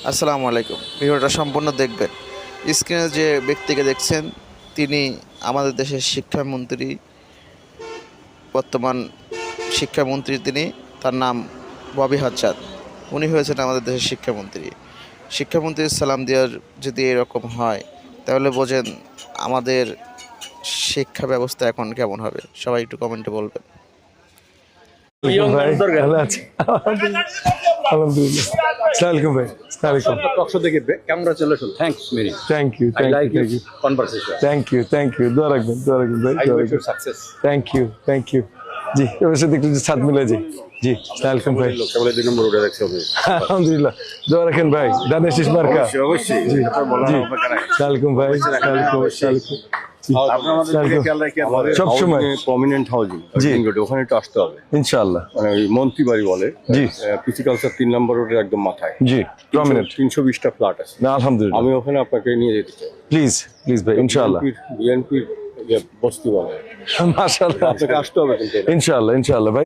আসসালামু আলাইকুম। ভিডিওটা সম্পূর্ণ দেখবেন। স্ক্রিনে যে ব্যক্তিকে দেখছেন তিনি আমাদের দেশের শিক্ষামন্ত্রী, বর্তমান শিক্ষামন্ত্রী তিনি। তার নাম ববি হাজ্জাদ। উনি হয়েছেন আমাদের দেশের শিক্ষামন্ত্রী। শিক্ষামন্ত্রীর সালাম দেওয়ার যদি এরকম হয় তাহলে বোঝেন আমাদের শিক্ষা ব্যবস্থা এখন কেমন হবে। সবাই একটু কমেন্টে বলবেন। ভাই ভালো আছি আলহামদুলিল্লাহ। আসসালামু ভাই। আসসালামু talk show দেখে congratulations. Thanks, Mary. Thank you I like thank your you conversation. Thank you দোয়া রাখবেন ভাই I দোয়া wish রাখবেন। you success. Thank you ji এবার সাথে একটু সাথ মিলে জি জি আসসালামু ভাই। কেবল 2 নম্বর উঠে রাখছি আমি। আলহামদুলিল্লাহ দোয়া রাখেন ভাই দানের শেষ মার্কা অবশ্যই জি আপনার বলার জি অপেক্ষা নাই। আসসালামু ভাই আসসালামু আপনারা আমাদের দিকে খেয়াল রাখি আমাদের সবসময়। প্রমিনেন্ট হাউজিং জি। ওখানে একটু আসতে হবে। ইনশাআল্লাহ মানে ওই মন্ত্রী বাড়ি বলে জি। পিসি কালচার 3 নম্বর রোডের একদম মাথায় জি প্রমিনেন্ট 320টা ফ্ল্যাট আছে। না আলহামদুলিল্লাহ আমি ওখানে আপনাকে নিয়ে যেতে চাই। প্লিজ ভাই ইনশাআল্লাহ বিএনপির বস্তি বলে মাশাআল্লাহ আপনাকে আসতে হবে কিন্তু। ইনশাআল্লাহ ভাই।